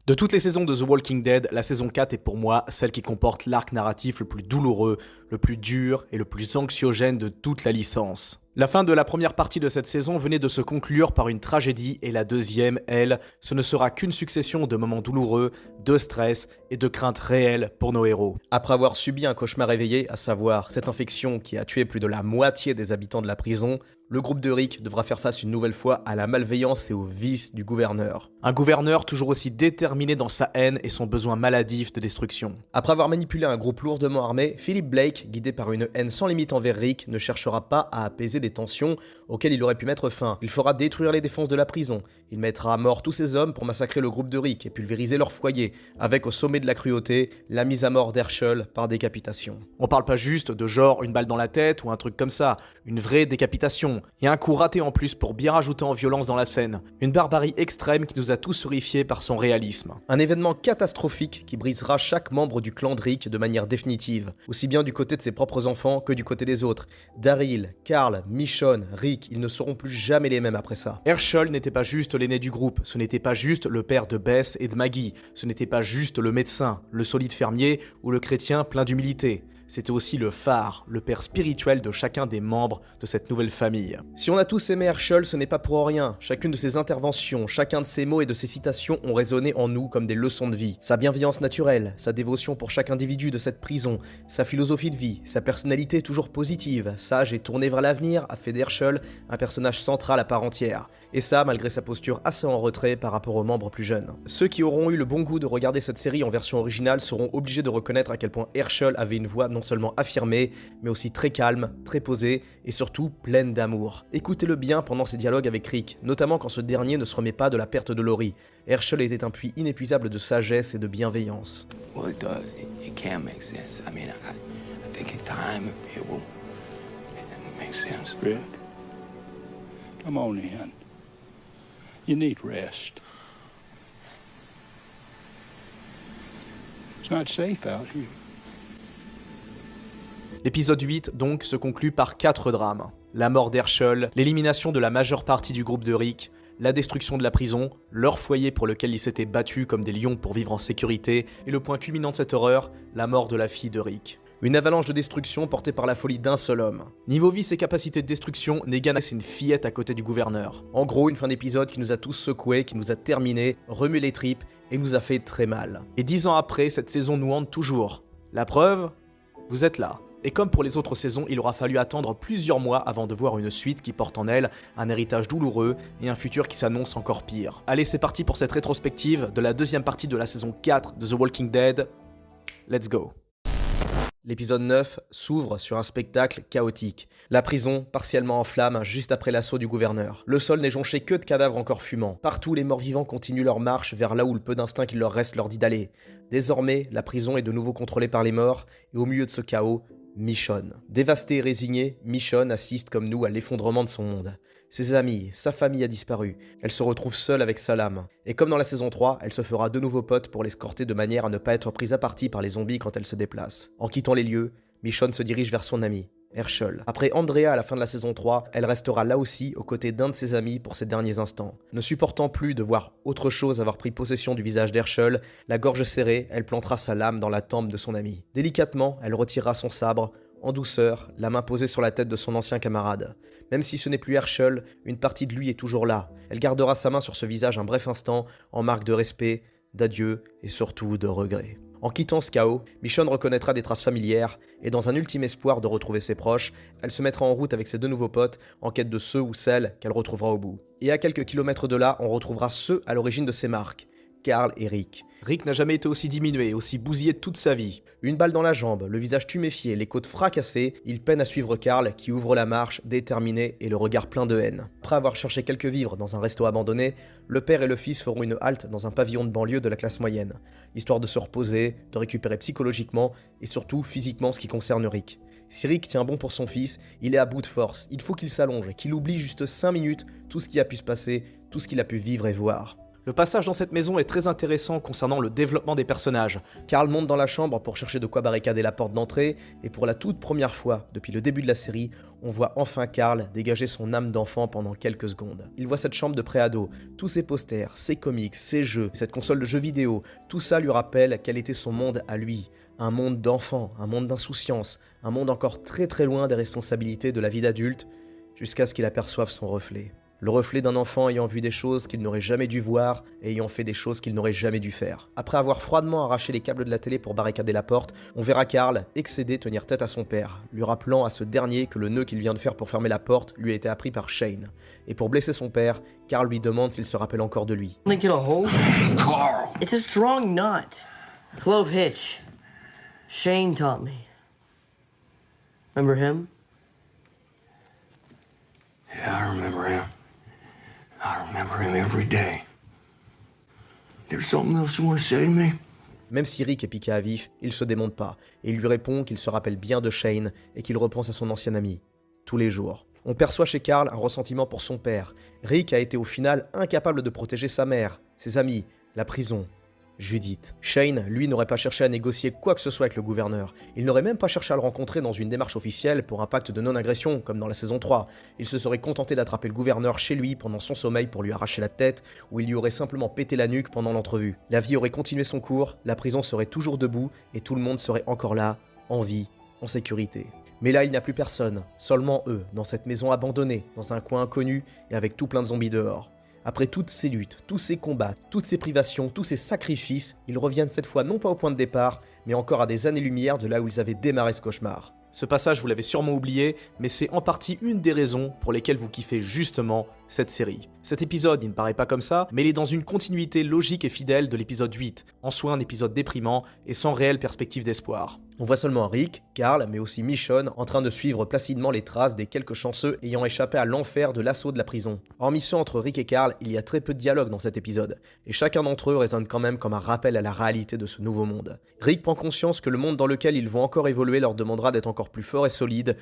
De toutes les saisons de The Walking Dead, la saison 4 est pour moi celle qui comporte l'arc narratif le plus douloureux, le plus dur et le plus anxiogène de toute la licence. La fin de la première partie de cette saison venait de se conclure par une tragédie et la deuxième, elle, ce ne sera qu'une succession de moments douloureux, de stress et de craintes réelles pour nos héros. Après avoir subi un cauchemar réveillé, à savoir cette infection qui a tué plus de la moitié des habitants de la prison, le groupe de Rick devra faire face une nouvelle fois à la malveillance et aux vices du gouverneur. Un gouverneur toujours aussi déterminé dans sa haine et son besoin maladif de destruction. Après avoir manipulé un groupe lourdement armé, Philip Blake, guidé par une haine sans limite envers Rick, ne cherchera pas à apaiser des tensions auxquelles il aurait pu mettre fin. Il fera détruire les défenses de la prison. Il mettra à mort tous ses hommes pour massacrer le groupe de Rick et pulvériser leur foyer, avec au sommet de la cruauté, la mise à mort d'Herschel par décapitation. On parle pas juste de genre une balle dans la tête ou un truc comme ça, une vraie décapitation. Et un coup raté en plus pour bien rajouter en violence dans la scène. Une barbarie extrême qui nous a tous horrifiés par son réalisme. Un événement catastrophique qui brisera chaque membre du clan de Rick de manière définitive, aussi bien du côté de ses propres enfants que du côté des autres. Daryl, Carl, Michonne, Rick, ils ne seront plus jamais les mêmes après ça. Herschel n'était pas juste l'aîné du groupe, ce n'était pas juste le père de Bess et de Maggie, ce n'était pas juste le médecin, le solide fermier ou le chrétien plein d'humilité. C'était aussi le phare, le père spirituel de chacun des membres de cette nouvelle famille. Si on a tous aimé Herschel, ce n'est pas pour rien. Chacune de ses interventions, chacun de ses mots et de ses citations ont résonné en nous comme des leçons de vie. Sa bienveillance naturelle, sa dévotion pour chaque individu de cette prison, sa philosophie de vie, sa personnalité toujours positive, sage et tournée vers l'avenir a fait d'Herschel un personnage central à part entière. Et ça, malgré sa posture assez en retrait par rapport aux membres plus jeunes. Ceux qui auront eu le bon goût de regarder cette série en version originale seront obligés de reconnaître à quel point Herschel avait une voix non seulement affirmée, mais aussi très calme, très posée et surtout pleine d'amour. Écoutez-le bien pendant ses dialogues avec Rick, notamment quand ce dernier ne se remet pas de la perte de Lori. Herschel était un puits inépuisable de sagesse et de bienveillance. Well, it can make sense. I mean, I think in time it will make sense. Rick, come on in. You need rest. It's not safe out here. L'épisode 8 donc se conclut par 4 drames. La mort d'Herschel, l'élimination de la majeure partie du groupe de Rick, la destruction de la prison, leur foyer pour lequel ils s'étaient battus comme des lions pour vivre en sécurité, et le point culminant de cette horreur, la mort de la fille de Rick. Une avalanche de destruction portée par la folie d'un seul homme. Niveau vice et capacité de destruction, Negan c'est une fillette à côté du gouverneur. En gros, une fin d'épisode qui nous a tous secoués, qui nous a terminés, remué les tripes et nous a fait très mal. Et 10 ans après, cette saison nous hante toujours. La preuve, vous êtes là. Et comme pour les autres saisons, il aura fallu attendre plusieurs mois avant de voir une suite qui porte en elle un héritage douloureux et un futur qui s'annonce encore pire. Allez, c'est parti pour cette rétrospective de la deuxième partie de la saison 4 de The Walking Dead. Let's go. L'épisode 9 s'ouvre sur un spectacle chaotique. La prison, partiellement en flammes, juste après l'assaut du gouverneur. Le sol n'est jonché que de cadavres encore fumants. Partout, les morts-vivants continuent leur marche vers là où le peu d'instinct qu'il leur reste leur dit d'aller. Désormais, la prison est de nouveau contrôlée par les morts, et au milieu de ce chaos, Michonne. Dévastée et résignée, Michonne assiste comme nous à l'effondrement de son monde. Ses amis, sa famille a disparu. Elle se retrouve seule avec Salam. Et comme dans la saison 3, elle se fera de nouveaux potes pour l'escorter de manière à ne pas être prise à partie par les zombies quand elle se déplace. En quittant les lieux, Michonne se dirige vers son ami, Herschel. Après Andrea à la fin de la saison 3, elle restera là aussi aux côtés d'un de ses amis pour ses derniers instants. Ne supportant plus de voir autre chose avoir pris possession du visage d'Herschel, la gorge serrée, elle plantera sa lame dans la tempe de son ami. Délicatement, elle retirera son sabre, en douceur, la main posée sur la tête de son ancien camarade. Même si ce n'est plus Herschel, une partie de lui est toujours là. Elle gardera sa main sur ce visage un bref instant, en marque de respect, d'adieu et surtout de regret. En quittant ce chaos, Michonne reconnaîtra des traces familières et dans un ultime espoir de retrouver ses proches, elle se mettra en route avec ses deux nouveaux potes en quête de ceux ou celles qu'elle retrouvera au bout. Et à quelques kilomètres de là, on retrouvera ceux à l'origine de ces marques. Carl et Rick. Rick n'a jamais été aussi diminué, aussi bousillé de toute sa vie. Une balle dans la jambe, le visage tuméfié, les côtes fracassées, il peine à suivre Carl qui ouvre la marche, déterminé et le regard plein de haine. Après avoir cherché quelques vivres dans un resto abandonné, le père et le fils feront une halte dans un pavillon de banlieue de la classe moyenne, histoire de se reposer, de récupérer psychologiquement et surtout physiquement ce qui concerne Rick. Si Rick tient bon pour son fils, il est à bout de force, il faut qu'il s'allonge, qu'il oublie juste 5 minutes tout ce qui a pu se passer, tout ce qu'il a pu vivre et voir. Le passage dans cette maison est très intéressant concernant le développement des personnages. Carl monte dans la chambre pour chercher de quoi barricader la porte d'entrée, et pour la toute première fois depuis le début de la série, on voit enfin Carl dégager son âme d'enfant pendant quelques secondes. Il voit cette chambre de préado, tous ses posters, ses comics, ses jeux, cette console de jeux vidéo, tout ça lui rappelle quel était son monde à lui. Un monde d'enfant, un monde d'insouciance, un monde encore très très loin des responsabilités de la vie d'adulte, jusqu'à ce qu'il aperçoive son reflet. Le reflet d'un enfant ayant vu des choses qu'il n'aurait jamais dû voir et ayant fait des choses qu'il n'aurait jamais dû faire. Après avoir froidement arraché les câbles de la télé pour barricader la porte, on verra Carl, excédé, tenir tête à son père, lui rappelant à ce dernier que le nœud qu'il vient de faire pour fermer la porte lui a été appris par Shane. Et pour blesser son père, Carl lui demande s'il se rappelle encore de lui. Link in a hole? Carl! It's a strong knot. Clove hitch. Shane taught me. Remember him? Yeah, I remember him. I remember him every day. There's something else you want to say to me? Même si Rick est piqué à vif, il se démonte pas, et il lui répond qu'il se rappelle bien de Shane et qu'il repense à son ancien ami, tous les jours. On perçoit chez Carl un ressentiment pour son père. Rick a été au final incapable de protéger sa mère, ses amis, la prison, Judith. Shane, lui, n'aurait pas cherché à négocier quoi que ce soit avec le gouverneur. Il n'aurait même pas cherché à le rencontrer dans une démarche officielle pour un pacte de non-agression, comme dans la saison 3. Il se serait contenté d'attraper le gouverneur chez lui pendant son sommeil pour lui arracher la tête, ou il lui aurait simplement pété la nuque pendant l'entrevue. La vie aurait continué son cours, la prison serait toujours debout, et tout le monde serait encore là, en vie, en sécurité. Mais là, il n'y a plus personne, seulement eux, dans cette maison abandonnée, dans un coin inconnu, et avec tout plein de zombies dehors. Après toutes ces luttes, tous ces combats, toutes ces privations, tous ces sacrifices, ils reviennent cette fois non pas au point de départ, mais encore à des années-lumière de là où ils avaient démarré ce cauchemar. Ce passage, vous l'avez sûrement oublié, mais c'est en partie une des raisons pour lesquelles vous kiffez justement cette série. Cet épisode, il ne paraît pas comme ça, mais il est dans une continuité logique et fidèle de l'épisode 8, en soi un épisode déprimant et sans réelle perspective d'espoir. On voit seulement Rick, Carl, mais aussi Michonne en train de suivre placidement les traces des quelques chanceux ayant échappé à l'enfer de l'assaut de la prison. Hormis ça, entre Rick et Carl, il y a très peu de dialogue dans cet épisode, et chacun d'entre eux résonne quand même comme un rappel à la réalité de ce nouveau monde. Rick prend conscience que le monde dans lequel ils vont encore évoluer leur demandera d'être encore plus fort et solide,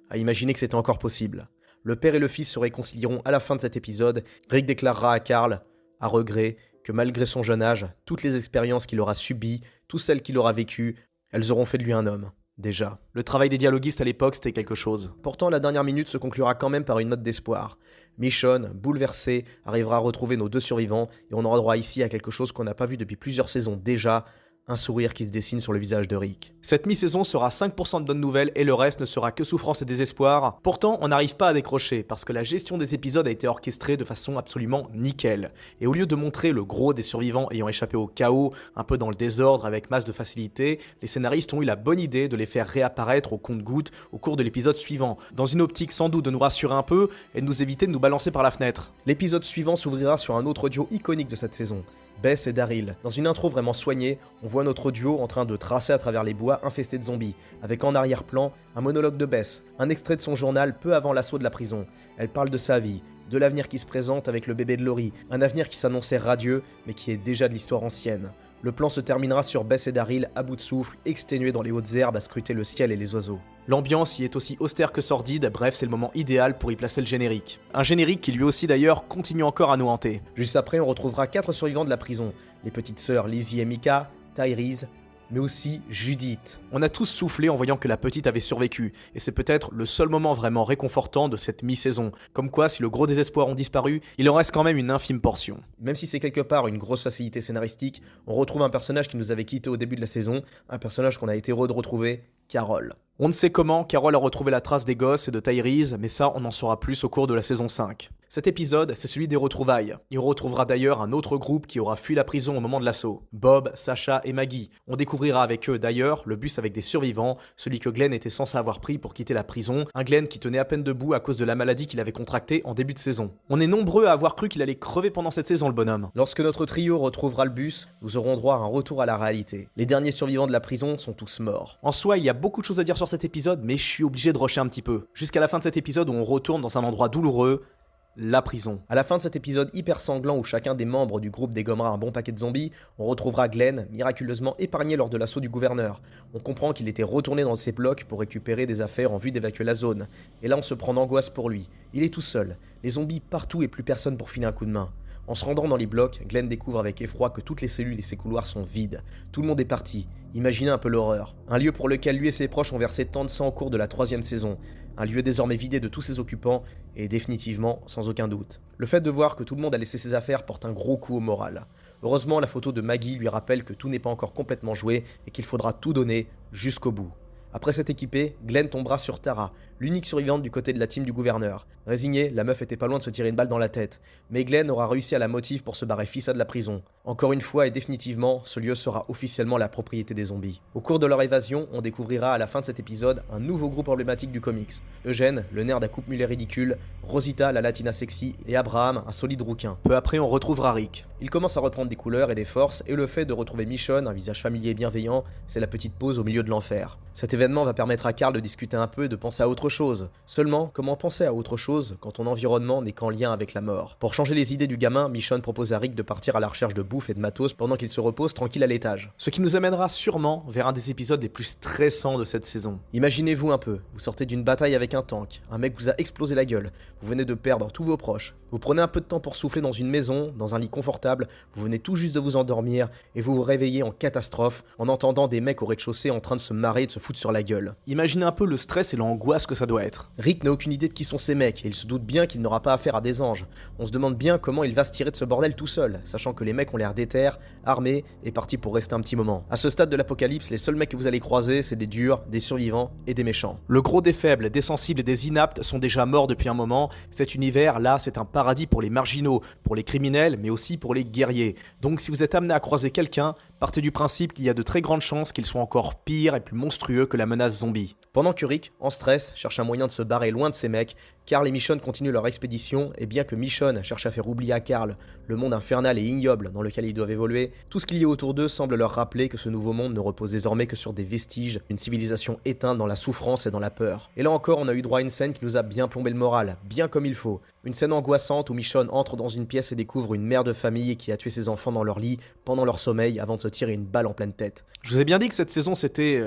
à imaginer que c'était encore possible. Le père et le fils se réconcilieront à la fin de cet épisode. Rick déclarera à Carl, à regret, que malgré son jeune âge, toutes les expériences qu'il aura subies, toutes celles qu'il aura vécues, elles auront fait de lui un homme. Déjà. Le travail des dialoguistes à l'époque, c'était quelque chose. Pourtant, la dernière minute se conclura quand même par une note d'espoir. Michonne, bouleversée, arrivera à retrouver nos deux survivants, et on aura droit ici à quelque chose qu'on n'a pas vu depuis plusieurs saisons déjà, un sourire qui se dessine sur le visage de Rick. Cette mi-saison sera 5% de bonnes nouvelles et le reste ne sera que souffrance et désespoir. Pourtant, on n'arrive pas à décrocher parce que la gestion des épisodes a été orchestrée de façon absolument nickel. Et au lieu de montrer le gros des survivants ayant échappé au chaos, un peu dans le désordre avec masse de facilité, les scénaristes ont eu la bonne idée de les faire réapparaître au compte-gouttes au cours de l'épisode suivant, dans une optique sans doute de nous rassurer un peu et de nous éviter de nous balancer par la fenêtre. L'épisode suivant s'ouvrira sur un autre duo iconique de cette saison, Bess et Daryl. Dans une intro vraiment soignée, on voit notre duo en train de tracer à travers les bois infestés de zombies, avec en arrière-plan un monologue de Bess, un extrait de son journal peu avant l'assaut de la prison. Elle parle de sa vie, de l'avenir qui se présente avec le bébé de Lori, un avenir qui s'annonçait radieux, mais qui est déjà de l'histoire ancienne. Le plan se terminera sur Bess et Daryl à bout de souffle, exténués dans les hautes herbes à scruter le ciel et les oiseaux. L'ambiance y est aussi austère que sordide, bref c'est le moment idéal pour y placer le générique. Un générique qui lui aussi d'ailleurs continue encore à nous hanter. Juste après on retrouvera 4 survivants de la prison, les petites sœurs Lizzie et Micah, Tyrese, mais aussi Judith. On a tous soufflé en voyant que la petite avait survécu, et c'est peut-être le seul moment vraiment réconfortant de cette mi-saison. Comme quoi, si le gros désespoir ont disparu, il en reste quand même une infime portion. Même si c'est quelque part une grosse facilité scénaristique, on retrouve un personnage qui nous avait quitté au début de la saison, un personnage qu'on a été heureux de retrouver, Carol. On ne sait comment, Carol a retrouvé la trace des gosses et de Tyrese, mais ça on en saura plus au cours de la saison 5. Cet épisode, c'est celui des retrouvailles. Il retrouvera d'ailleurs un autre groupe qui aura fui la prison au moment de l'assaut. Bob, Sasha et Maggie. On découvrira avec eux d'ailleurs le bus avec des survivants, celui que Glenn était censé avoir pris pour quitter la prison, un Glenn qui tenait à peine debout à cause de la maladie qu'il avait contractée en début de saison. On est nombreux à avoir cru qu'il allait crever pendant cette saison le bonhomme. Lorsque notre trio retrouvera le bus, nous aurons droit à un retour à la réalité. Les derniers survivants de la prison sont tous morts. En soi, il y a beaucoup de choses à dire sur cet épisode, mais je suis obligé de rusher un petit peu. Jusqu'à la fin de cet épisode où on retourne dans un endroit douloureux, la prison. À la fin de cet épisode hyper sanglant où chacun des membres du groupe dégommera un bon paquet de zombies, on retrouvera Glenn, miraculeusement épargné lors de l'assaut du gouverneur. On comprend qu'il était retourné dans ses blocs pour récupérer des affaires en vue d'évacuer la zone. Et là on se prend d'angoisse pour lui. Il est tout seul, les zombies partout et plus personne pour filer un coup de main. En se rendant dans les blocs, Glenn découvre avec effroi que toutes les cellules et ses couloirs sont vides. Tout le monde est parti. Imaginez un peu l'horreur. Un lieu pour lequel lui et ses proches ont versé tant de sang au cours de la 3e saison. Un lieu désormais vidé de tous ses occupants, et définitivement sans aucun doute. Le fait de voir que tout le monde a laissé ses affaires porte un gros coup au moral. Heureusement, la photo de Maggie lui rappelle que tout n'est pas encore complètement joué et qu'il faudra tout donner jusqu'au bout. Après s'être équipé, Glenn tombera sur Tara, l'unique survivante du côté de la team du gouverneur. Résignée, la meuf était pas loin de se tirer une balle dans la tête, mais Glenn aura réussi à la motive pour se barrer fissa de la prison. Encore une fois et définitivement, ce lieu sera officiellement la propriété des zombies. Au cours de leur évasion, on découvrira à la fin de cet épisode un nouveau groupe emblématique du comics. Eugène, le nerd à coupe mulet ridicule, Rosita, la latina sexy, et Abraham, un solide rouquin. Peu après, on retrouvera Rick. Il commence à reprendre des couleurs et des forces, et le fait de retrouver Michonne, un visage familier et bienveillant, c'est la petite pause au milieu de l'enfer. Cet événement va permettre à Carl de discuter un peu et de penser à autre chose. Seulement, comment penser à autre chose quand ton environnement n'est qu'en lien avec la mort? Pour changer les idées du gamin, Michonne propose à Rick de partir à la recherche de bouffe et de matos pendant qu'il se repose tranquille à l'étage. Ce qui nous amènera sûrement vers un des épisodes les plus stressants de cette saison. Imaginez-vous un peu, vous sortez d'une bataille avec un tank, un mec vous a explosé la gueule, vous venez de perdre tous vos proches, vous prenez un peu de temps pour souffler dans une maison, dans un lit confortable, vous venez tout juste de vous endormir et vous vous réveillez en catastrophe en entendant des mecs au rez-de-chaussée en train de se marrer et de se foutre sur la gueule. Imaginez un peu le stress et l'angoisse que ça doit être. Rick n'a aucune idée de qui sont ces mecs et il se doute bien qu'il n'aura pas affaire à des anges. On se demande bien comment il va se tirer de ce bordel tout seul, sachant que les mecs ont l'air déter, armés et partis pour rester un petit moment. À ce stade de l'apocalypse, les seuls mecs que vous allez croiser, c'est des durs, des survivants et des méchants. Le gros des faibles, des sensibles et des inaptes sont déjà morts depuis un moment. Cet univers, là, c'est un paradis pour les marginaux, pour les criminels, mais aussi pour les guerriers. Donc si vous êtes amené à croiser quelqu'un, partez du principe qu'il y a de très grandes chances qu'il soit encore pire et plus monstrueux que la menace zombie. Pendant que Rick, en stress, cherche un moyen de se barrer loin de ces mecs, Carl et Michonne continuent leur expédition, et bien que Michonne cherche à faire oublier à Carl le monde infernal et ignoble dans lequel ils doivent évoluer, tout ce qu'il y a autour d'eux semble leur rappeler que ce nouveau monde ne repose désormais que sur des vestiges d'une civilisation éteinte dans la souffrance et dans la peur. Et là encore, on a eu droit à une scène qui nous a bien plombé le moral, bien comme il faut. Une scène angoissante où Michonne entre dans une pièce et découvre une mère de famille qui a tué ses enfants dans leur lit pendant leur sommeil avant de se tirer une balle en pleine tête. Je vous ai bien dit que cette saison c'était...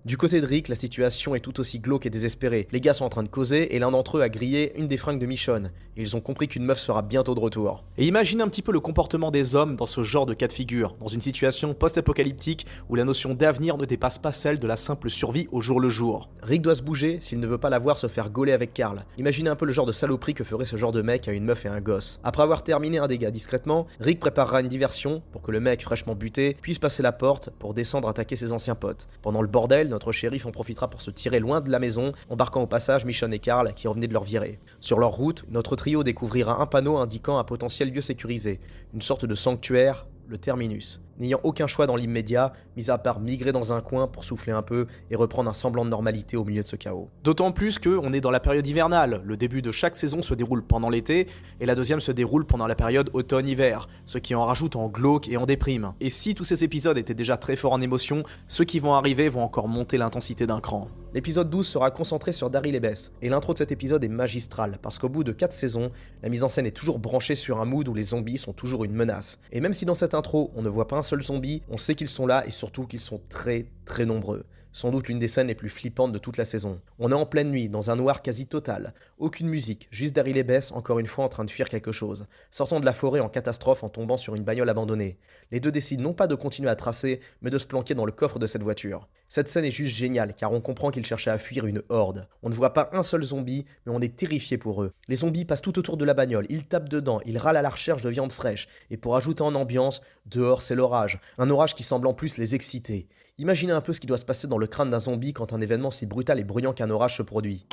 Du côté de Rick, la situation est tout aussi glauque et désespérée. Les gars sont en train de causer et l'un d'entre eux a grillé une des fringues de Michonne. Et ils ont compris qu'une meuf sera bientôt de retour. Et imaginez un petit peu le comportement des hommes dans ce genre de cas de figure, dans une situation post-apocalyptique où la notion d'avenir ne dépasse pas celle de la simple survie au jour le jour. Rick doit se bouger s'il ne veut pas la voir se faire gauler avec Carl. Imaginez un peu le genre de saloperie que ferait ce genre de mec à une meuf et un gosse. Après avoir terminé un dégât discrètement, Rick préparera une diversion pour que le mec fraîchement buté puisse passer la porte pour descendre attaquer ses anciens potes. Pendant le bordel, notre shérif en profitera pour se tirer loin de la maison, embarquant au passage Michonne et Carl qui revenaient de leur virée. Sur leur route, notre trio découvrira un panneau indiquant un potentiel lieu sécurisé, une sorte de sanctuaire, le Terminus. N'ayant aucun choix dans l'immédiat, mis à part migrer dans un coin pour souffler un peu et reprendre un semblant de normalité au milieu de ce chaos. D'autant plus qu'on est dans la période hivernale, le début de chaque saison se déroule pendant l'été, et la deuxième se déroule pendant la période automne-hiver, ce qui en rajoute en glauque et en déprime. Et si tous ces épisodes étaient déjà très forts en émotion, ceux qui vont arriver vont encore monter l'intensité d'un cran. L'épisode 12 sera concentré sur Daryl et Bess, et l'intro de cet épisode est magistral, parce qu'au bout de 4 saisons, la mise en scène est toujours branchée sur un mood où les zombies sont toujours une menace. Et même si dans cette intro, on ne voit pas un seul zombie, on sait qu'ils sont là et surtout qu'ils sont très très nombreux. Sans doute l'une des scènes les plus flippantes de toute la saison. On est en pleine nuit, dans un noir quasi total. Aucune musique, juste Daryl et Bess, encore une fois en train de fuir quelque chose. Sortant de la forêt en catastrophe en tombant sur une bagnole abandonnée. Les deux décident non pas de continuer à tracer, mais de se planquer dans le coffre de cette voiture. Cette scène est juste géniale, car on comprend qu'ils cherchaient à fuir une horde. On ne voit pas un seul zombie, mais on est terrifié pour eux. Les zombies passent tout autour de la bagnole, ils tapent dedans, ils râlent à la recherche de viande fraîche. Et pour ajouter en ambiance, dehors c'est l'orage. Un orage qui semble en plus les exciter. Imaginez un peu ce qui doit se passer dans le crâne d'un zombie quand un événement si brutal et bruyant qu'un orage se produit.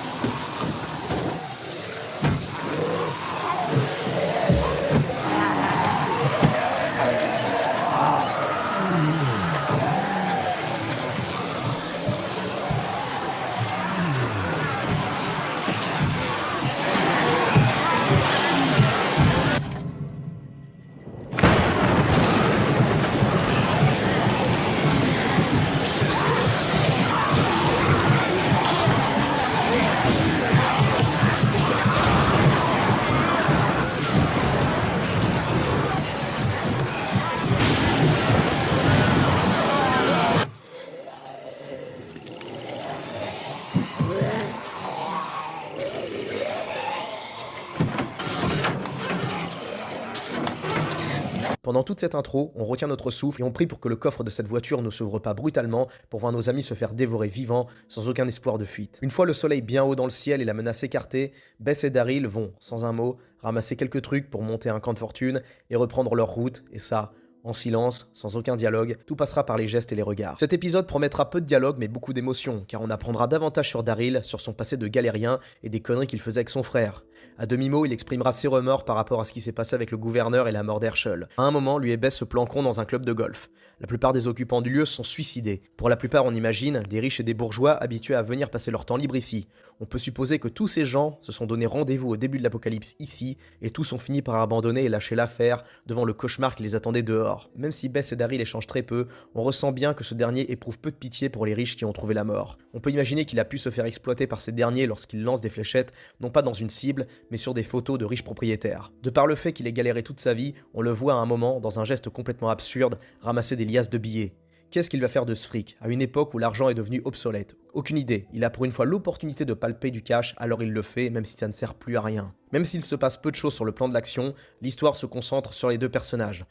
Pendant toute cette intro, on retient notre souffle et on prie pour que le coffre de cette voiture ne s'ouvre pas brutalement pour voir nos amis se faire dévorer vivants sans aucun espoir de fuite. Une fois le soleil bien haut dans le ciel et la menace écartée, Bess et Daryl vont, sans un mot, ramasser quelques trucs pour monter un camp de fortune et reprendre leur route, et ça, en silence, sans aucun dialogue, tout passera par les gestes et les regards. Cet épisode promettra peu de dialogue mais beaucoup d'émotions, car on apprendra davantage sur Daryl, sur son passé de galérien et des conneries qu'il faisait avec son frère. À demi-mot, il exprimera ses remords par rapport à ce qui s'est passé avec le gouverneur et la mort d'Herschel. À un moment, lui et Bess se planqueront dans un club de golf. La plupart des occupants du lieu sont suicidés. Pour la plupart, on imagine, des riches et des bourgeois habitués à venir passer leur temps libre ici. On peut supposer que tous ces gens se sont donné rendez-vous au début de l'apocalypse ici, et tous ont fini par abandonner et lâcher l'affaire devant le cauchemar qui les attendait dehors. Même si Bess et Daryl échangent très peu, on ressent bien que ce dernier éprouve peu de pitié pour les riches qui ont trouvé la mort. On peut imaginer qu'il a pu se faire exploiter par ces derniers lorsqu'il lance des fléchettes, non pas dans une cible, mais sur des photos de riches propriétaires. De par le fait qu'il ait galéré toute sa vie, on le voit à un moment, dans un geste complètement absurde, ramasser des liasses de billets. Qu'est-ce qu'il va faire de ce fric, à une époque où l'argent est devenu obsolète? Aucune idée, il a pour une fois l'opportunité de palper du cash, alors il le fait, même si ça ne sert plus à rien. Même s'il se passe peu de choses sur le plan de l'action, l'histoire se concentre sur les deux personnages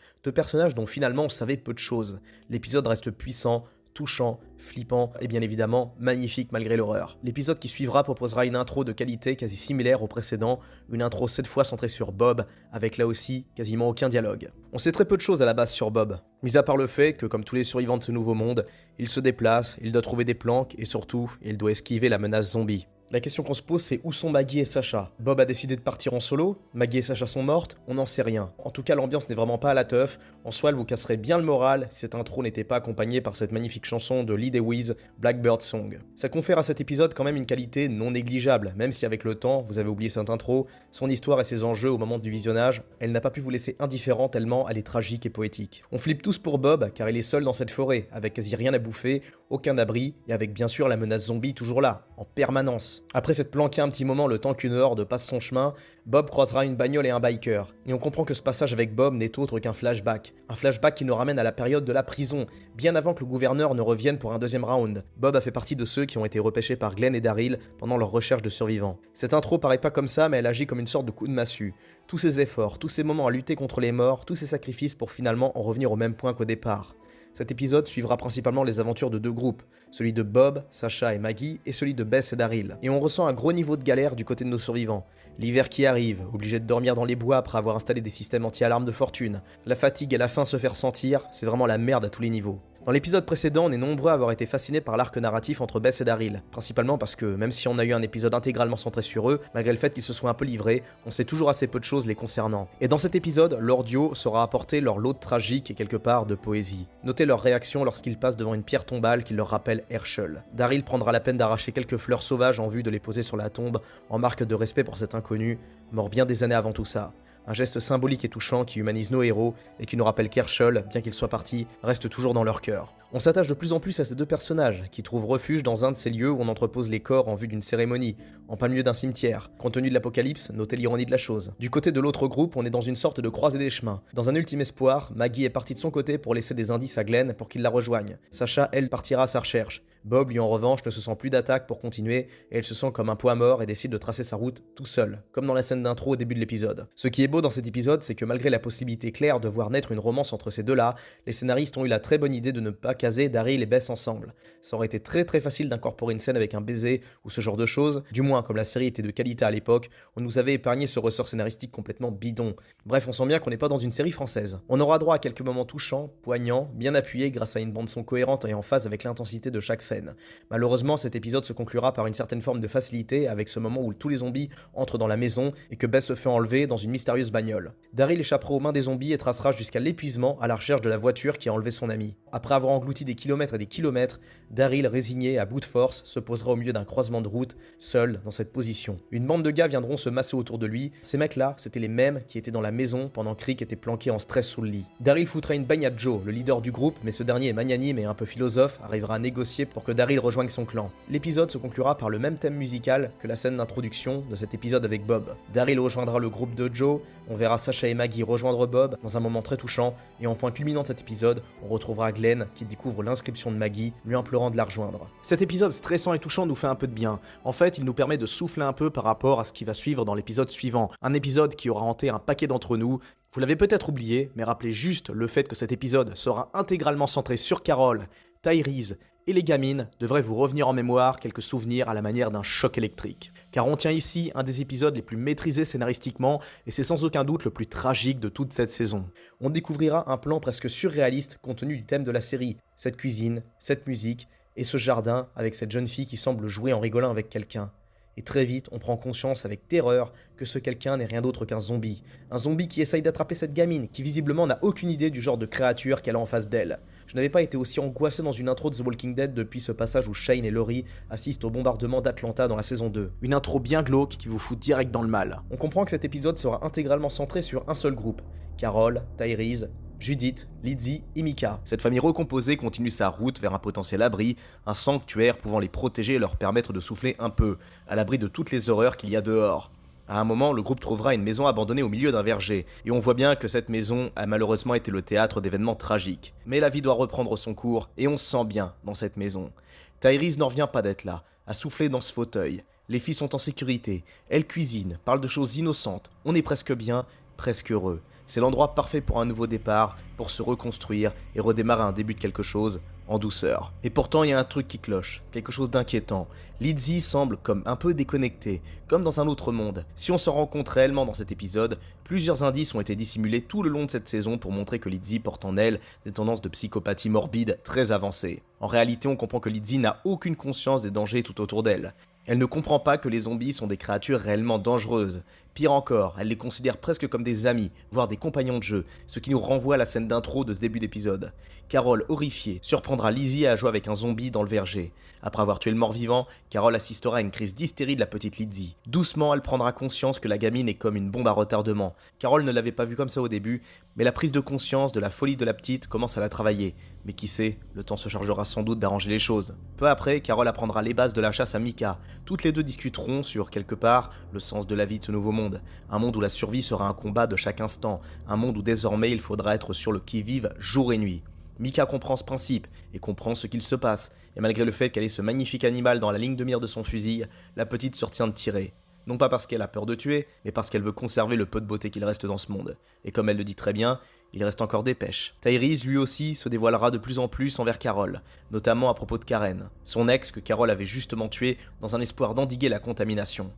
dont finalement on savait peu de choses. L'épisode reste puissant, touchant, flippant et bien évidemment magnifique malgré l'horreur. L'épisode qui suivra proposera une intro de qualité quasi similaire au précédent, une intro cette fois centrée sur Bob, avec là aussi quasiment aucun dialogue. On sait très peu de choses à la base sur Bob, mis à part le fait que comme tous les survivants de ce nouveau monde, il se déplace, il doit trouver des planques et surtout, il doit esquiver la menace zombie. La question qu'on se pose, c'est où sont Maggie et Sacha? Bob a décidé de partir en solo, Maggie et Sacha sont mortes, on n'en sait rien. En tout cas, l'ambiance n'est vraiment pas à la teuf, en soi elle vous casserait bien le moral si cette intro n'était pas accompagnée par cette magnifique chanson de Lee DeWeese, Blackbird Song. Ça confère à cet épisode quand même une qualité non négligeable, même si avec le temps, vous avez oublié cette intro, son histoire et ses enjeux au moment du visionnage, elle n'a pas pu vous laisser indifférent tellement elle est tragique et poétique. On flippe tous pour Bob, car il est seul dans cette forêt, avec quasi rien à bouffer, aucun abri, et avec bien sûr la menace zombie toujours là, en permanence. Après s'être planqué un petit moment le temps qu'une horde passe son chemin, Bob croisera une bagnole et un biker. Et on comprend que ce passage avec Bob n'est autre qu'un flashback. Un flashback qui nous ramène à la période de la prison, bien avant que le gouverneur ne revienne pour un deuxième round. Bob a fait partie de ceux qui ont été repêchés par Glenn et Daryl pendant leur recherche de survivants. Cette intro paraît pas comme ça, mais elle agit comme une sorte de coup de massue. Tous ces efforts, tous ces moments à lutter contre les morts, tous ces sacrifices pour finalement en revenir au même point qu'au départ. Cet épisode suivra principalement les aventures de deux groupes, celui de Bob, Sacha et Maggie, et celui de Bess et Daryl. Et on ressent un gros niveau de galère du côté de nos survivants. L'hiver qui arrive, obligé de dormir dans les bois après avoir installé des systèmes anti-alarme de fortune. La fatigue et la faim se faire sentir, c'est vraiment la merde à tous les niveaux. Dans l'épisode précédent, on est nombreux à avoir été fascinés par l'arc narratif entre Bess et Daryl, principalement parce que, même si on a eu un épisode intégralement centré sur eux, malgré le fait qu'ils se soient un peu livrés, on sait toujours assez peu de choses les concernant. Et dans cet épisode, leur duo saura apporter leur lot de tragique et quelque part de poésie. Notez leur réaction lorsqu'ils passent devant une pierre tombale qui leur rappelle Herschel. Daryl prendra la peine d'arracher quelques fleurs sauvages en vue de les poser sur la tombe, en marque de respect pour cet inconnu, mort bien des années avant tout ça. Un geste symbolique et touchant qui humanise nos héros et qui nous rappelle qu'Herschel, bien qu'il soit parti, reste toujours dans leur cœur. On s'attache de plus en plus à ces deux personnages, qui trouvent refuge dans un de ces lieux où on entrepose les corps en vue d'une cérémonie, en plein milieu d'un cimetière. Compte tenu de l'apocalypse, notez l'ironie de la chose. Du côté de l'autre groupe, on est dans une sorte de croisée des chemins. Dans un ultime espoir, Maggie est partie de son côté pour laisser des indices à Glenn pour qu'il la rejoigne. Sacha, elle, partira à sa recherche. Bob, lui en revanche, ne se sent plus d'attaque pour continuer, et elle se sent comme un poids mort et décide de tracer sa route tout seul, comme dans la scène d'intro au début de l'épisode. Ce qui est beau dans cet épisode, c'est que malgré la possibilité claire de voir naître une romance entre ces deux-là, les scénaristes ont eu la très bonne idée de ne pas caser Daryl et Bess ensemble. Ça aurait été très facile d'incorporer une scène avec un baiser ou ce genre de choses, du moins comme la série était de qualité à l'époque, on nous avait épargné ce ressort scénaristique complètement bidon. Bref, on sent bien qu'on n'est pas dans une série française. On aura droit à quelques moments touchants, poignants, bien appuyés grâce à une bande-son cohérente et en phase avec l'intensité de chaque scène. Malheureusement, cet épisode se conclura par une certaine forme de facilité avec ce moment où tous les zombies entrent dans la maison et que Bess se fait enlever dans une mystérieuse bagnole. Daryl échappera aux mains des zombies et tracera jusqu'à l'épuisement à la recherche de la voiture qui a enlevé son ami. Après avoir englouti des kilomètres et des kilomètres, Daryl, résigné à bout de force, se posera au milieu d'un croisement de route, seul dans cette position. Une bande de gars viendront se masser autour de lui. Ces mecs-là, c'était les mêmes qui étaient dans la maison pendant que Rick était planqué en stress sous le lit. Daryl foutra une bagne à Joe, le leader du groupe, mais ce dernier est magnanime et un peu philosophe, arrivera à négocier pour que Daryl rejoigne son clan. L'épisode se conclura par le même thème musical que la scène d'introduction de cet épisode avec Bob. Daryl rejoindra le groupe de Joe, on verra Sacha et Maggie rejoindre Bob dans un moment très touchant, et en point culminant de cet épisode, on retrouvera Glenn qui découvre l'inscription de Maggie, lui implorant de la rejoindre. Cet épisode stressant et touchant nous fait un peu de bien. En fait, il nous permet de souffler un peu par rapport à ce qui va suivre dans l'épisode suivant. Un épisode qui aura hanté un paquet d'entre nous. Vous l'avez peut-être oublié, mais rappelez juste le fait que cet épisode sera intégralement centré sur Carol, Tyrese et les gamines devrait vous revenir en mémoire quelques souvenirs à la manière d'un choc électrique. Car on tient ici un des épisodes les plus maîtrisés scénaristiquement et c'est sans aucun doute le plus tragique de toute cette saison. On découvrira un plan presque surréaliste compte tenu du thème de la série, cette cuisine, cette musique et ce jardin avec cette jeune fille qui semble jouer en rigolant avec quelqu'un. Et très vite, on prend conscience avec terreur que ce quelqu'un n'est rien d'autre qu'un zombie. Un zombie qui essaye d'attraper cette gamine, qui visiblement n'a aucune idée du genre de créature qu'elle a en face d'elle. Je n'avais pas été aussi angoissé dans une intro de The Walking Dead depuis ce passage où Shane et Laurie assistent au bombardement d'Atlanta dans la saison 2. Une intro bien glauque qui vous fout direct dans le mal. On comprend que cet épisode sera intégralement centré sur un seul groupe. Carol, Tyrese, Judith, Lizzie et Micah. Cette famille recomposée continue sa route vers un potentiel abri, un sanctuaire pouvant les protéger et leur permettre de souffler un peu, à l'abri de toutes les horreurs qu'il y a dehors. À un moment, le groupe trouvera une maison abandonnée au milieu d'un verger, et on voit bien que cette maison a malheureusement été le théâtre d'événements tragiques. Mais la vie doit reprendre son cours, et on se sent bien dans cette maison. Tyrese n'en revient pas d'être là, à souffler dans ce fauteuil. Les filles sont en sécurité, elles cuisinent, parlent de choses innocentes, on est presque bien, presque heureux. C'est l'endroit parfait pour un nouveau départ, pour se reconstruire et redémarrer un début de quelque chose en douceur. Et pourtant, il y a un truc qui cloche, quelque chose d'inquiétant. Lizzie semble comme un peu déconnectée, comme dans un autre monde. Si on s'en rend compte réellement dans cet épisode, plusieurs indices ont été dissimulés tout le long de cette saison pour montrer que Lizzie porte en elle des tendances de psychopathie morbide très avancées. En réalité, on comprend que Lizzie n'a aucune conscience des dangers tout autour d'elle. Elle ne comprend pas que les zombies sont des créatures réellement dangereuses. Pire encore, elle les considère presque comme des amis, voire des compagnons de jeu, ce qui nous renvoie à la scène d'intro de ce début d'épisode. Carol, horrifiée, surprendra Lizzie à jouer avec un zombie dans le verger. Après avoir tué le mort-vivant, Carol assistera à une crise d'hystérie de la petite Lizzie. Doucement, elle prendra conscience que la gamine est comme une bombe à retardement. Carol ne l'avait pas vue comme ça au début, mais la prise de conscience de la folie de la petite commence à la travailler. Mais qui sait, le temps se chargera sans doute d'arranger les choses. Peu après, Carol apprendra les bases de la chasse à Micah. Toutes les deux discuteront sur, quelque part, le sens de la vie de ce nouveau monde. Un monde où la survie sera un combat de chaque instant. Un monde où désormais il faudra être sur le qui-vive jour et nuit. Micah comprend ce principe et comprend ce qu'il se passe. Et malgré le fait qu'elle ait ce magnifique animal dans la ligne de mire de son fusil, la petite se retient de tirer. Non pas parce qu'elle a peur de tuer, mais parce qu'elle veut conserver le peu de beauté qu'il reste dans ce monde. Et comme elle le dit très bien, il reste encore des pêches. Tyrese, lui aussi, se dévoilera de plus en plus envers Carol, notamment à propos de Karen, son ex que Carol avait justement tué dans un espoir d'endiguer la contamination.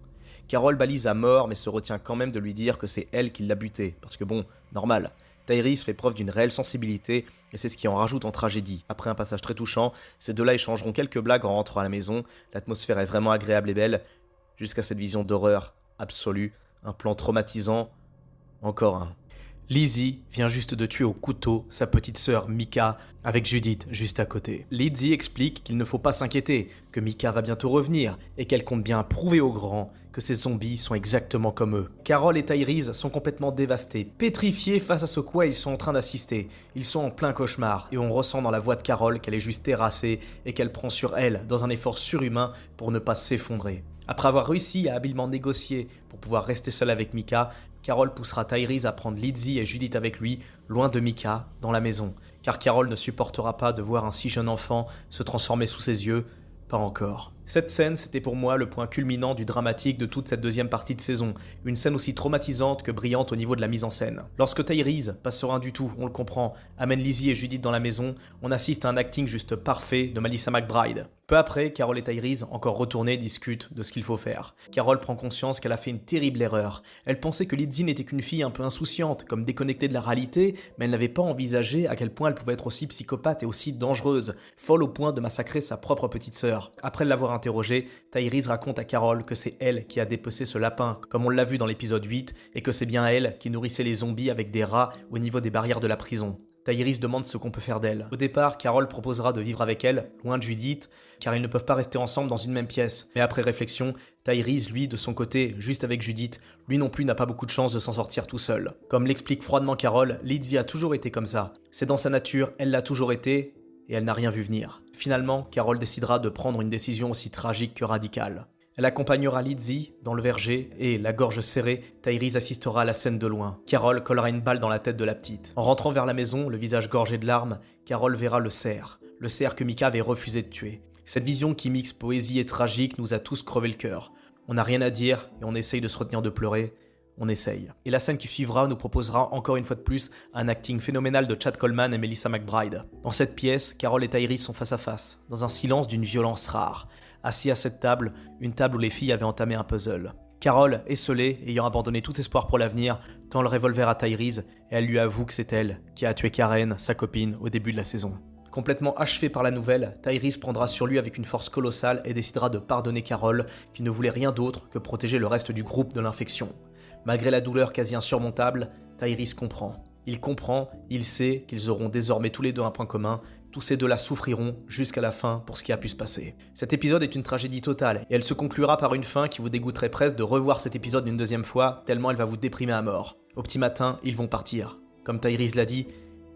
Carol balise à mort mais se retient quand même de lui dire que c'est elle qui l'a buté, parce que bon, normal. Tyrese fait preuve d'une réelle sensibilité et c'est ce qui en rajoute en tragédie. Après un passage très touchant, ces deux-là échangeront quelques blagues en rentrant à la maison, l'atmosphère est vraiment agréable et belle, jusqu'à cette vision d'horreur absolue, un plan traumatisant, encore un. Lizzie vient juste de tuer au couteau sa petite sœur Micah avec Judith juste à côté. Lizzie explique qu'il ne faut pas s'inquiéter, que Micah va bientôt revenir et qu'elle compte bien prouver aux grands que ces zombies sont exactement comme eux. Carol et Tyrese sont complètement dévastés, pétrifiés face à ce quoi ils sont en train d'assister. Ils sont en plein cauchemar et on ressent dans la voix de Carol qu'elle est juste terrassée et qu'elle prend sur elle dans un effort surhumain pour ne pas s'effondrer. Après avoir réussi à habilement négocier pour pouvoir rester seule avec Micah, Carol poussera Tyrese à prendre Lizzie et Judith avec lui, loin de Micah, dans la maison, car Carol ne supportera pas de voir un si jeune enfant se transformer sous ses yeux, pas encore. Cette scène, c'était pour moi le point culminant du dramatique de toute cette deuxième partie de saison, une scène aussi traumatisante que brillante au niveau de la mise en scène. Lorsque Tyrese, pas serein du tout, on le comprend, amène Lizzie et Judith dans la maison, on assiste à un acting juste parfait de Melissa McBride. Peu après, Carol et Tyrese, encore retournés, discutent de ce qu'il faut faire. Carol prend conscience qu'elle a fait une terrible erreur. Elle pensait que Lizzie n'était qu'une fille un peu insouciante, comme déconnectée de la réalité, mais elle n'avait pas envisagé à quel point elle pouvait être aussi psychopathe et aussi dangereuse, folle au point de massacrer sa propre petite sœur. Après l'avoir interrogée, Tyrese raconte à Carol que c'est elle qui a dépecé ce lapin, comme on l'a vu dans l'épisode 8, et que c'est bien elle qui nourrissait les zombies avec des rats au niveau des barrières de la prison. Tyrese demande ce qu'on peut faire d'elle. Au départ, Carol proposera de vivre avec elle, loin de Judith, car ils ne peuvent pas rester ensemble dans une même pièce. Mais après réflexion, Tyrese, lui, de son côté, juste avec Judith, lui non plus n'a pas beaucoup de chance de s'en sortir tout seul. Comme l'explique froidement Carol, Lizzie a toujours été comme ça. C'est dans sa nature, elle l'a toujours été, et elle n'a rien vu venir. Finalement, Carol décidera de prendre une décision aussi tragique que radicale. Elle accompagnera Lizzie dans le verger et, la gorge serrée, Tyrese assistera à la scène de loin. Carol collera une balle dans la tête de la petite. En rentrant vers la maison, le visage gorgé de larmes, Carol verra le cerf que Micah avait refusé de tuer. Cette vision qui mixe poésie et tragique nous a tous crevé le cœur. On n'a rien à dire et on essaye de se retenir de pleurer. on essaye. Et la scène qui suivra nous proposera encore une fois de plus un acting phénoménal de Chad Coleman et Melissa McBride. Dans cette pièce, Carol et Tyrese sont face à face, dans un silence d'une violence rare. Assis à cette table, une table où les filles avaient entamé un puzzle. Carol, esseulée, ayant abandonné tout espoir pour l'avenir, tend le revolver à Tyrese et elle lui avoue que c'est elle qui a tué Karen, sa copine, au début de la saison. Complètement achevé par la nouvelle, Tyrese prendra sur lui avec une force colossale et décidera de pardonner Carol, qui ne voulait rien d'autre que protéger le reste du groupe de l'infection. Malgré la douleur quasi insurmontable, Tyrese comprend. Il comprend, il sait qu'ils auront désormais tous les deux un point commun, tous ces deux-là souffriront jusqu'à la fin pour ce qui a pu se passer. Cet épisode est une tragédie totale, et elle se conclura par une fin qui vous dégoûterait presque de revoir cet épisode une deuxième fois, tellement elle va vous déprimer à mort. Au petit matin, ils vont partir. Comme Tyrese l'a dit,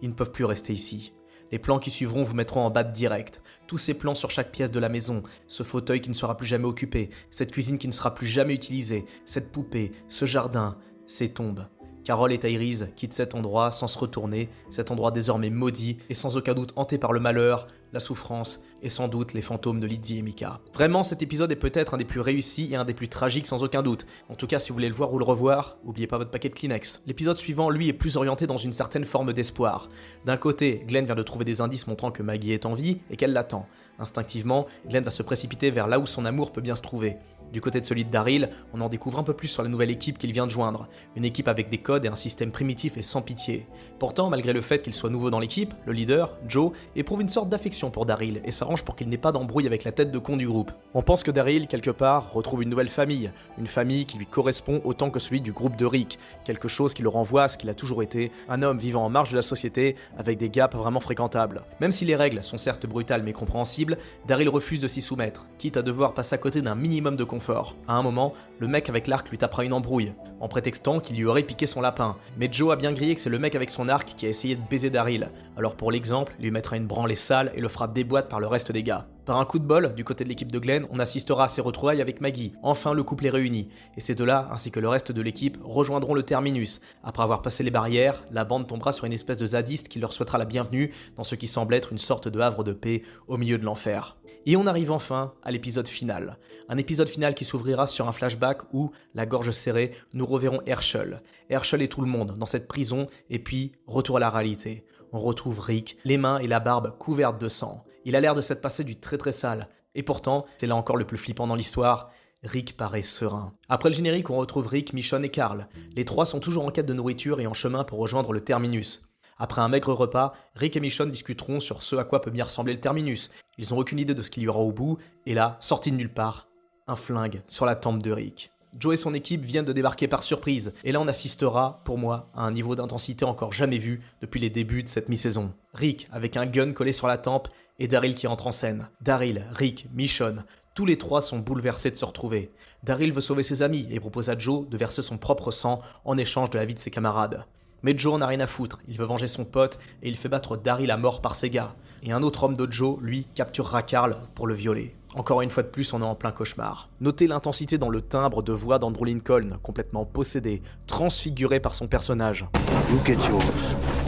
ils ne peuvent plus rester ici. Les plans qui suivront vous mettront en bad direct. Tous ces plans sur chaque pièce de la maison, ce fauteuil qui ne sera plus jamais occupé, cette cuisine qui ne sera plus jamais utilisée, cette poupée, ce jardin, ces tombes. Carol et Tyrese quittent cet endroit sans se retourner, cet endroit désormais maudit et sans aucun doute hanté par le malheur, la souffrance et sans doute les fantômes de Lizzie et Micah. Vraiment, cet épisode est peut-être un des plus réussis et un des plus tragiques sans aucun doute. En tout cas, si vous voulez le voir ou le revoir, n'oubliez pas votre paquet de Kleenex. L'épisode suivant, lui, est plus orienté dans une certaine forme d'espoir. D'un côté, Glenn vient de trouver des indices montrant que Maggie est en vie et qu'elle l'attend. Instinctivement, Glenn va se précipiter vers là où son amour peut bien se trouver. Du côté de celui de Daryl, on en découvre un peu plus sur la nouvelle équipe qu'il vient de joindre. Une équipe avec des codes et un système primitif et sans pitié. Pourtant, malgré le fait qu'il soit nouveau dans l'équipe, le leader, Joe, éprouve une sorte d'affection pour Daryl et s'arrange pour qu'il n'ait pas d'embrouille avec la tête de con du groupe. On pense que Daryl, quelque part, retrouve une nouvelle famille. Une famille qui lui correspond autant que celui du groupe de Rick. Quelque chose qui le renvoie à ce qu'il a toujours été, un homme vivant en marge de la société avec des gaps vraiment fréquentables. Même si les règles sont certes brutales mais compréhensibles, Daryl refuse de s'y soumettre, quitte à devoir passer à côté d'un minimum de confort. À un moment, le mec avec l'arc lui tapera une embrouille, en prétextant qu'il lui aurait piqué son lapin. Mais Joe a bien grillé que c'est le mec avec son arc qui a essayé de baiser Daryl. Alors pour l'exemple, il lui mettra une branlée sale et le fera déboîter par le reste des gars. Par un coup de bol, du côté de l'équipe de Glenn, on assistera à ses retrouvailles avec Maggie. Enfin, le couple est réuni. Et ces deux-là, ainsi que le reste de l'équipe, rejoindront le terminus. Après avoir passé les barrières, la bande tombera sur une espèce de zadiste qui leur souhaitera la bienvenue dans ce qui semble être une sorte de havre de paix au milieu de l'enfer. Et on arrive enfin à l'épisode final. Un épisode final qui s'ouvrira sur un flashback où, la gorge serrée, nous reverrons Herschel. Herschel et tout le monde dans cette prison, et puis, retour à la réalité. On retrouve Rick, les mains et la barbe couvertes de sang. Il a l'air de s'être passé du très sale. Et pourtant, c'est là encore le plus flippant dans l'histoire, Rick paraît serein. Après le générique, on retrouve Rick, Michonne et Carl. Les trois sont toujours en quête de nourriture et en chemin pour rejoindre le terminus. Après un maigre repas, Rick et Michonne discuteront sur ce à quoi peut bien ressembler le terminus. Ils n'ont aucune idée de ce qu'il y aura au bout, et là, sorti de nulle part, un flingue sur la tempe de Rick. Joe et son équipe viennent de débarquer par surprise, et là on assistera, pour moi, à un niveau d'intensité encore jamais vu depuis les débuts de cette mi-saison. Rick avec un gun collé sur la tempe, et Daryl qui entre en scène. Daryl, Rick, Michonne, tous les trois sont bouleversés de se retrouver. Daryl veut sauver ses amis et propose à Joe de verser son propre sang en échange de la vie de ses camarades. Mais Joe n'a rien à foutre, il veut venger son pote et il fait battre Daryl à mort par ses gars. Et un autre homme de Joe, lui, capturera Carl pour le violer. Encore une fois de plus, on est en plein cauchemar. Notez l'intensité dans le timbre de voix d'Andrew Lincoln, complètement possédé, transfiguré par son personnage. You get yours.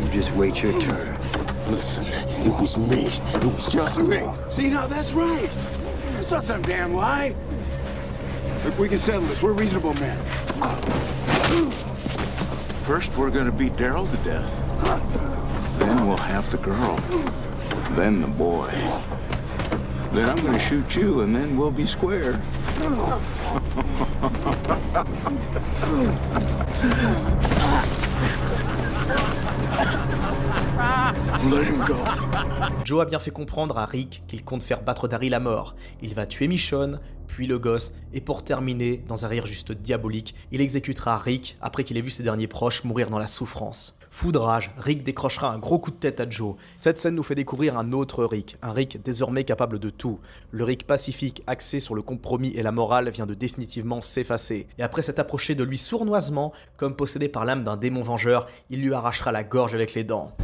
You just wait your turn. Listen, it was me. It was just me. See, now that's right. It's not some damn lie. Look, we can settle this. We're reasonable men. First, we're gonna beat Daryl to death. Then we'll have the girl. Then the boy. Then I'm gonna shoot you, and then we'll be square. Let him go. Joe a bien fait comprendre à Rick qu'il compte faire battre Daryl à mort. Il va tuer Michonne, puis le gosse, et pour terminer, dans un rire juste diabolique, il exécutera Rick après qu'il ait vu ses derniers proches mourir dans la souffrance. Fou de rage, Rick décrochera un gros coup de tête à Joe. Cette scène nous fait découvrir un autre Rick, un Rick désormais capable de tout. Le Rick pacifique axé sur le compromis et la morale vient de définitivement s'effacer. Et après s'être approché de lui sournoisement, comme possédé par l'âme d'un démon vengeur, il lui arrachera la gorge avec les dents.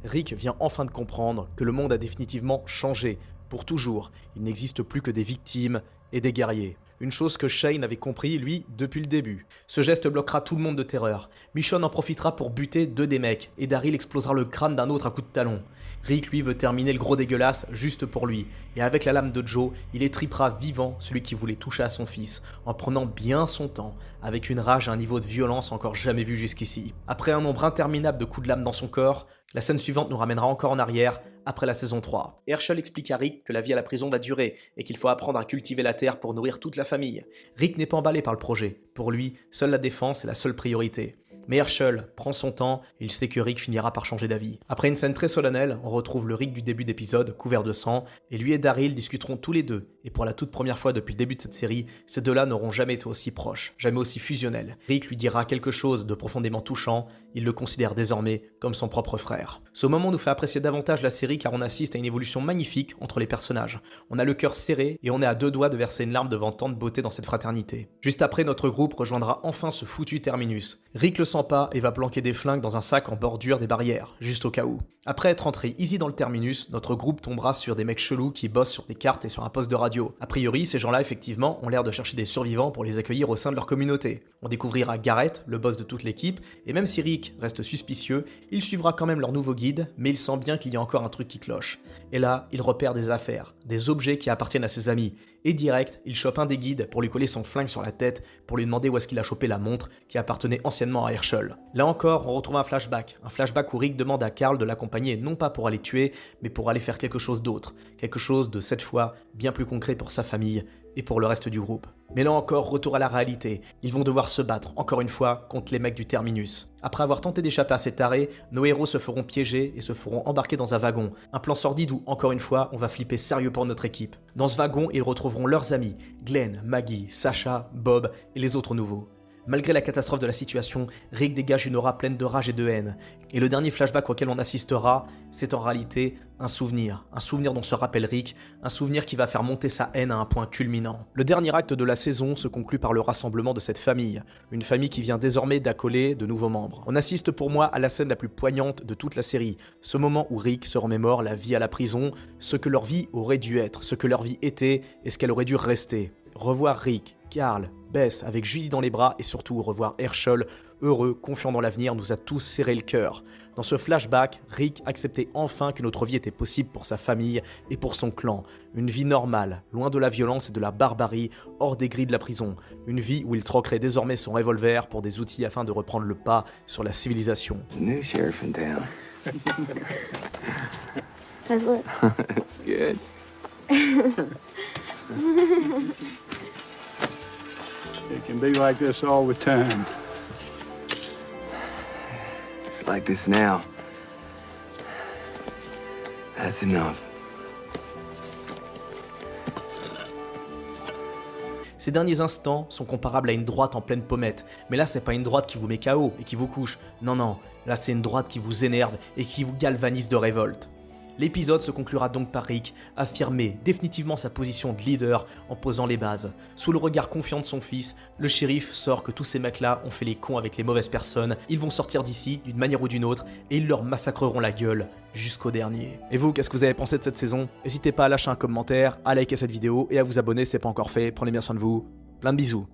Rick vient enfin de comprendre que le monde a définitivement changé, pour toujours. Il n'existe plus que des victimes et des guerriers. Une chose que Shane avait compris, lui, depuis le début. Ce geste bloquera tout le monde de terreur. Michonne en profitera pour buter 2 des mecs, et Daryl explosera le crâne d'un autre à coup de talon. Rick, lui, veut terminer le gros dégueulasse juste pour lui, et avec la lame de Joe, il étripera vivant celui qui voulait toucher à son fils, en prenant bien son temps, avec une rage à un niveau de violence encore jamais vu jusqu'ici. Après un nombre interminable de coups de lame dans son corps, la scène suivante nous ramènera encore en arrière, après la saison 3. Herschel explique à Rick que la vie à la prison va durer et qu'il faut apprendre à cultiver la terre pour nourrir toute la famille. Rick n'est pas emballé par le projet. Pour lui, seule la défense est la seule priorité. Mais Herschel prend son temps et il sait que Rick finira par changer d'avis. Après une scène très solennelle, on retrouve le Rick du début d'épisode, couvert de sang, et lui et Daryl discuteront tous les deux. Et pour la toute première fois depuis le début de cette série, ces deux-là n'auront jamais été aussi proches, jamais aussi fusionnels. Rick lui dira quelque chose de profondément touchant, il le considère désormais comme son propre frère. Ce moment nous fait apprécier davantage la série car on assiste à une évolution magnifique entre les personnages. On a le cœur serré et on est à 2 doigts de verser une larme devant tant de beauté dans cette fraternité. Juste après, notre groupe rejoindra enfin ce foutu terminus. Rick le sent pas et va planquer des flingues dans un sac en bordure des barrières, juste au cas où. Après être entré easy dans le terminus, notre groupe tombera sur des mecs chelous qui bossent sur des cartes et sur un poste de radio. A priori, ces gens-là, effectivement, ont l'air de chercher des survivants pour les accueillir au sein de leur communauté. On découvrira Garrett, le boss de toute l'équipe, et même si Rick reste suspicieux, il suivra quand même leur nouveau guide, mais il sent bien qu'il y a encore un truc qui cloche. Et là, il repère des affaires, des objets qui appartiennent à ses amis, et direct, il chope un des guides pour lui coller son flingue sur la tête, pour lui demander où est-ce qu'il a chopé la montre qui appartenait anciennement à Herschel. Là encore, on retrouve un flashback où Rick demande à Carl de l'accompagner non pas pour aller tuer, mais pour aller faire quelque chose d'autre, quelque chose de cette fois bien plus concret pour sa famille et pour le reste du groupe. Mais là encore, retour à la réalité, ils vont devoir se battre, encore une fois, contre les mecs du terminus. Après avoir tenté d'échapper à ces tarés, nos héros se feront piéger et se feront embarquer dans un wagon. Un plan sordide où, encore une fois, on va flipper sérieux pour notre équipe. Dans ce wagon, ils retrouveront leurs amis, Glenn, Maggie, Sasha, Bob et les autres nouveaux. Malgré la catastrophe de la situation, Rick dégage une aura pleine de rage et de haine. Et le dernier flashback auquel on assistera, c'est en réalité un souvenir dont se rappelle Rick, un souvenir qui va faire monter sa haine à un point culminant. Le dernier acte de la saison se conclut par le rassemblement de cette famille, une famille qui vient désormais d'accoler de nouveaux membres. On assiste pour moi à la scène la plus poignante de toute la série, ce moment où Rick se remémore la vie à la prison, ce que leur vie aurait dû être, ce que leur vie était et ce qu'elle aurait dû rester. Revoir Rick, Carl, Bess avec Judy dans les bras et surtout revoir Herschel, heureux, confiant dans l'avenir, nous a tous serré le cœur. Dans ce flashback, Rick acceptait enfin qu'une autre vie était possible pour sa famille et pour son clan. Une vie normale, loin de la violence et de la barbarie, hors des grilles de la prison. Une vie où il troquerait désormais son revolver pour des outils afin de reprendre le pas sur la civilisation. New sheriff in town. How's it? That's good. It can be like this all the time. It's like this now. That's enough. Ces derniers instants sont comparables à une droite en pleine pommette, mais là c'est pas une droite qui vous met KO et qui vous couche, non, là c'est une droite qui vous énerve et qui vous galvanise de révolte. L'épisode se conclura donc par Rick affirmer définitivement sa position de leader en posant les bases. Sous le regard confiant de son fils, le shérif sort que tous ces mecs-là ont fait les cons avec les mauvaises personnes, ils vont sortir d'ici d'une manière ou d'une autre et ils leur massacreront la gueule jusqu'au dernier. Et vous, qu'est-ce que vous avez pensé de cette saison? N'hésitez pas à lâcher un commentaire, à liker cette vidéo et à vous abonner si ce n'est pas encore fait. Prenez bien soin de vous, plein de bisous.